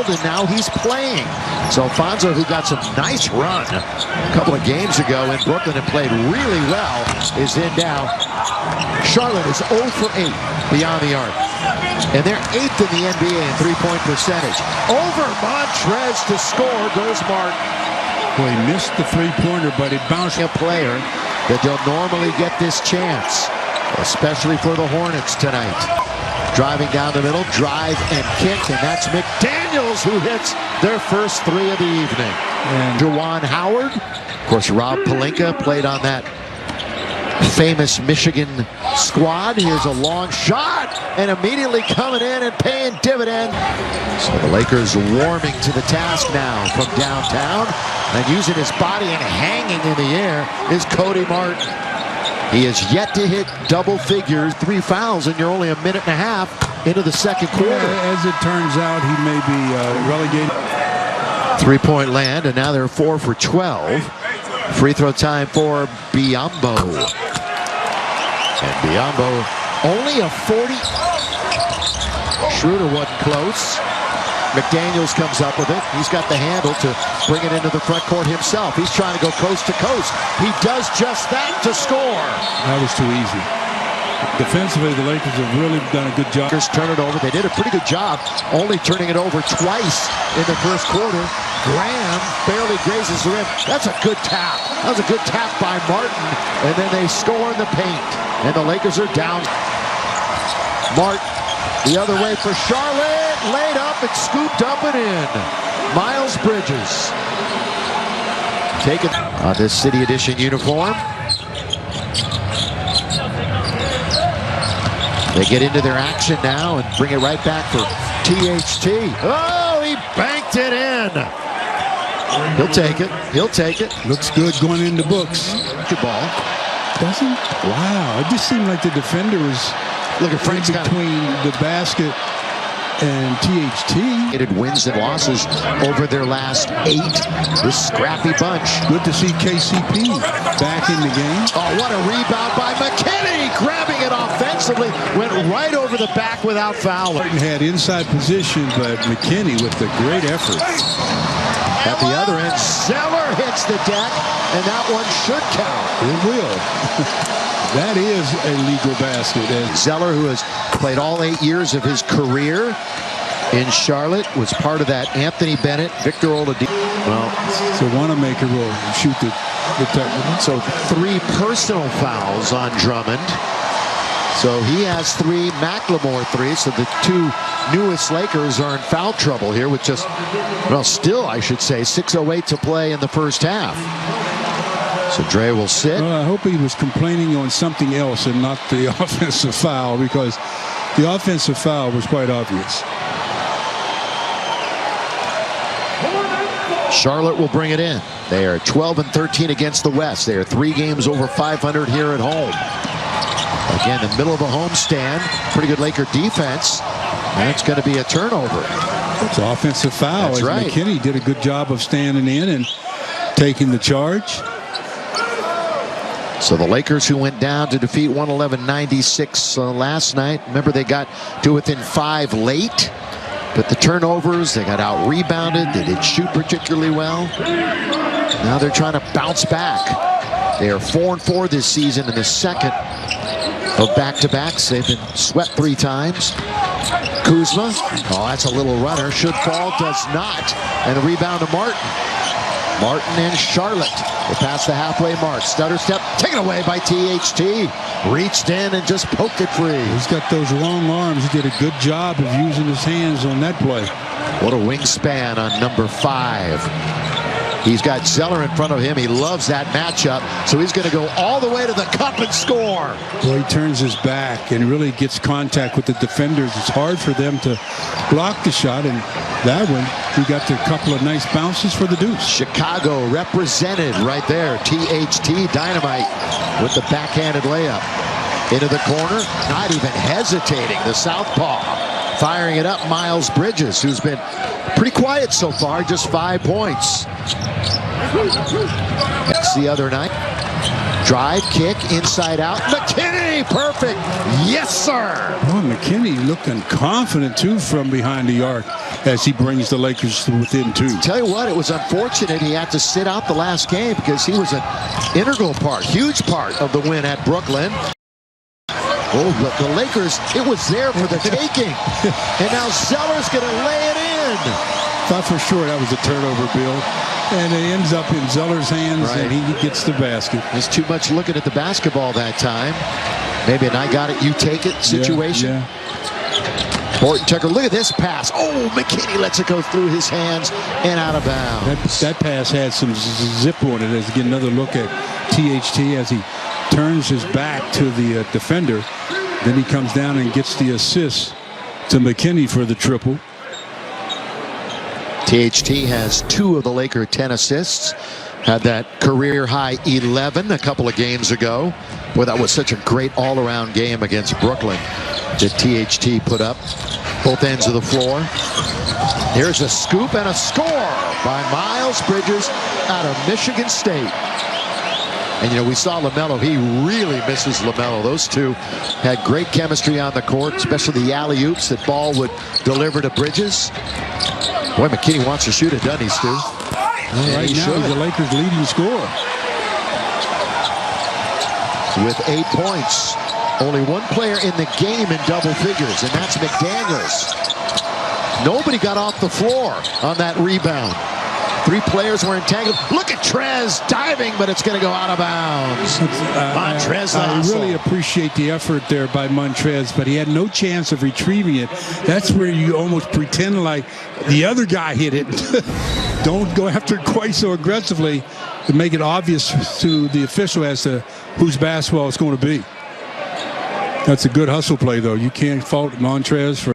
traveled, and now he's playing. So Alfonso, who got some nice run a couple of games ago in Brooklyn and played really well, is in now. Charlotte is 0 for 8 beyond the arc. And they're 8th in the NBA in three-point percentage. Over Montrez to score goes Martin. Well, he missed the three-pointer, but it bounced. A player that don't normally get this chance, especially for the Hornets tonight. Driving down the middle, drive and kick, and that's McDaniels who hits their first three of the evening. And Juwan Howard, of course, Rob Pelinka played on that famous Michigan squad. Here's a long shot, and immediately coming in and paying dividend. So the Lakers warming to the task now from downtown, and using his body and hanging in the air is Cody Martin. He has yet to hit double figures, 3 fouls, and you're only a minute and a half into the second quarter. Yeah, as it turns out, he may be relegated. 3-point land, and now they're 4 for 12. Free throw time for Biyombo. And Biyombo only a 40. Schroeder wasn't close. McDaniels comes up with it. He's got the handle to bring it into the front court himself. He's trying to go coast to coast. He does just that to score. That was too easy. Defensively, the Lakers have really done a good job. Turn it over. They did a pretty good job, only turning it over twice in the first quarter. Graham barely grazes the rim. That's a good tap. That was a good tap by Martin. And then they score in the paint. And the Lakers are down. Martin, the other way for Charlotte. Laid up and scooped up and in. Miles Bridges. Take it on this City Edition uniform. They get into their action now and bring it right back for THT. Oh, he banked it in. He'll take it. He'll take it. Looks good going in the books. Good ball. Doesn't? Wow. It just seemed like the defender was looking between the basket and THT. It wins and losses over their last 8. This scrappy bunch. Good to see KCP back in the game. Oh, what a rebound by McKinney. Grabbing it offensively. Went right over the back without fouling. Martin had inside position, but McKinney with the great effort. At the other end, Zeller hits the deck, and that one should count. It will. That is a legal basket. Zeller, who has played all 8 years of his career in Charlotte, was part of that Anthony Bennett, Victor Oladipo. Well, so Wanamaker will shoot the technical. So 3 personal fouls on Drummond. So he has 3, McLemore 3. So the 2 newest Lakers are in foul trouble here with just, well, still, I should say, 6:08 to play in the first half. So Dre will sit. Well, I hope he was complaining on something else and not the offensive foul, because the offensive foul was quite obvious. Charlotte will bring it in. They are 12 and 13 against the West. They are 3 games over 500 here at home. Again, in the middle of a homestand. Pretty good Laker defense. And it's going to be a turnover. It's an offensive foul. That's right. McKinney did a good job of standing in and taking the charge. So the Lakers, who went down to defeat 111-96 last night. Remember, they got to within 5 late. But the turnovers, they got out-rebounded. They didn't shoot particularly well. Now they're trying to bounce back. They are 4-4 this season in the second of back-to-backs. They've been swept 3 times. Kuzma, oh, that's a little runner. Should fall, does not. And a rebound to Martin. Martin and Charlotte. They pass the halfway mark. Stutter step taken away by THT. Reached in and just poked it free. He's got those long arms. He did a good job of using his hands on that play. What a wingspan on number 5. He's got Zeller in front of him. He loves that matchup. So he's going to go all the way to the cup and score. Well, he turns his back and really gets contact with the defenders. It's hard for them to block the shot. And that one, he got a couple of nice bounces for the deuce. Chicago represented right there. THT Dynamite with the backhanded layup. Into the corner, not even hesitating. The southpaw firing it up. Miles Bridges, who's been pretty quiet so far, just 5 points. That's the other night. Drive, kick, inside out. McKinney, perfect. Yes, sir. Boy, McKinney looking confident, too, from behind the arc. as he brings the Lakers to within 2. Tell you what, it was unfortunate he had to sit out the last game because he was an integral part, huge part of the win at Brooklyn. Oh, but the Lakers, it was there for the taking. And now Zeller's going to lay it in. Thought for sure that was a turnover, Bill. And it ends up in Zeller's hands, right, and he gets the basket. There's too much looking at the basketball that time. Maybe an I got it, you take it situation. Yeah. Horton Tucker, look at this pass. Oh, McKinney lets it go through his hands and out of bounds. That pass had some zip on it. As we get another look at THT as he turns his back to the defender. Then he comes down and gets the assist to McKinney for the triple. THT has 2 of the Laker 10 assists. Had that career high 11 a couple of games ago. Boy, that was such a great all-around game against Brooklyn that THT put up. Both ends of the floor. Here's a scoop and a score by Miles Bridges out of Michigan State. And, you know, we saw LaMelo. He really misses LaMelo. Those two had great chemistry on the court, especially the alley-oops that Ball would deliver to Bridges. Boy, McKinney wants to shoot it, doesn't he, Stu? Right now, he's the Lakers' leading scorer. With 8 points. Only one player in the game in double figures, and that's McDaniels. Nobody got off the floor on that rebound. 3 players were entangled. Look at Trez diving, but it's going to go out of bounds. Montrez. I really appreciate the effort there by Montrez, but he had no chance of retrieving it. That's where you almost pretend like the other guy hit it. Don't go after it quite so aggressively to make it obvious to the official as to whose basketball it's going to be. That's a good hustle play, though. You can't fault Montrez for